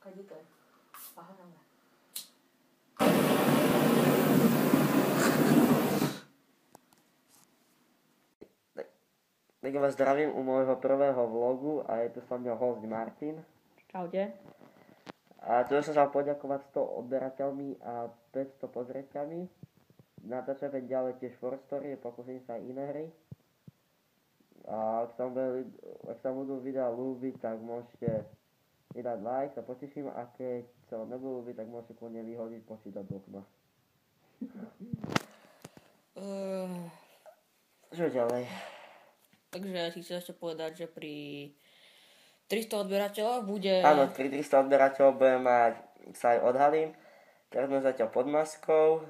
Kajdiké. Aha, no. Tak vás zdravím u môjho prvého vlogu a je tu so mnou host Martin. Čaute. A tu som sa poďakovať 100 odberateľmi a 500 pozreťami. Natáčame ďalej tiež for story, pokúsim sa aj iné hry. A ak sa budú videa ľúbiť, tak môžete mi dať like, sa poteším, a keď sa nebudú ľúbiť, tak môžete kľudne vyhodiť počítač do okna. Čo ďalej? Takže si chcel ešte povedať, že pri 300 odberateľoch bude... Áno, pri 300 odberateľov budem mať, sa aj odhalím. Teraz sme zatiaľ pod maskou.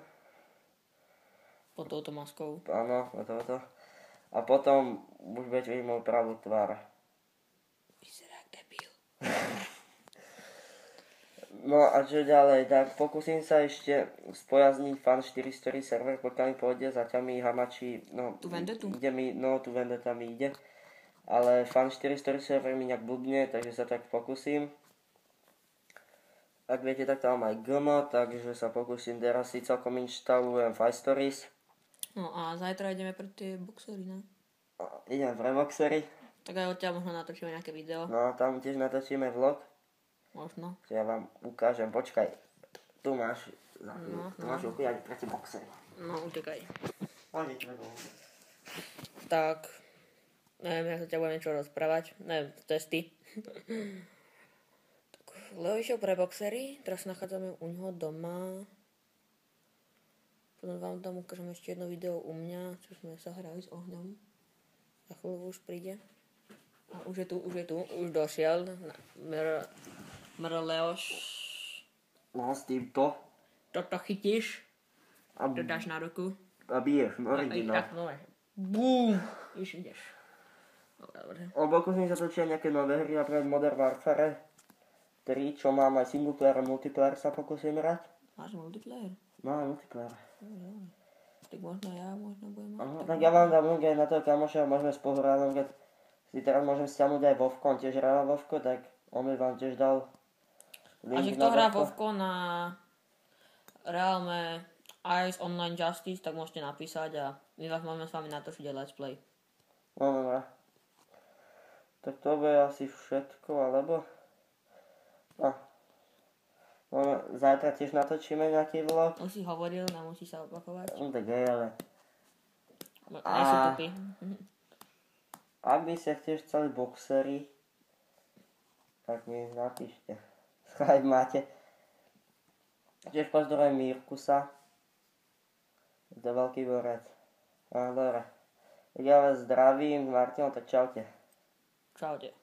Pod touto maskou. Áno, toto. A potom už budete vidieť moju pravú tvár. Vyzerá jak debil. No a čo ďalej, tak pokúsim sa ešte spojazniť Fan 4 Story server, pokiaľ mi pôjde, zatiaľ mi hamačí, Tu vendetu? tu vendeta mi ide, ale Fan 4 Story server mi nejak blbne, takže sa tak pokúsim. Ak viete, tak tam mám aj GMO, takže sa pokúsim, teraz si celkom inštalujem 5 Stories. No a zajtra ideme pre tie boxery, ne? Idem v Revoxery. Tak aj odtiaľ možno natočíme nejaké video. No, tam tiež natočíme vlog. Možno. Čo ja vám ukážem, počkaj. Tu máš, No. máš ukújať proti boxery. No, utekaj. Tak, neviem, ja sa ťa budem niečo rozprávať. Neviem, testy. Tak, Leo išiel pre boxery, teraz sa nachádzame u neho doma. Potom vám tam ukážem ešte jedno video u mňa, čo sme sa hrali s ohňom. Za chvíľu už príde. A už je tu, už došiel. Leoš. No, s týmto. Toto chytíš, A to dáš na ruku. biješ, originál. Tak, no, bum, ideš. Dobre. Pokúsim sa točiť nejaké nové hry, napríklad Modern Warfare 3, čo mám aj single player a multiplayer sa pokúsim hrať. Máš multiplayer? Mám multiplayer. Tak možno ja, možno budem mať. Aha, tak ja vám dám link aj na to kamoša, môžeme spolu hrať, keď si teraz môžem stiahnuť aj Vovko, on tiež hrá na Vovko, tak on mi vám tiež dal link. A že kto hrá Vovko na Realme Ice Online Justice, tak môžete napísať a my vás máme s vami natočiť aj Let's Play. No, dobré. Tak to bude asi všetko, alebo... No. Zajtra tiež natočíme nejaký vlog. Už si hovoril, nemusí sa opakovať. No tak je, ale... Nie sú tupí. Ak by ste tiež chceli boxery, tak mi napíšte. Skype máte. Tiež pozdravujem Mirkusa. To je veľký borec. Dobre. Ja vás zdravím, Martin, tak čaute. Čaute.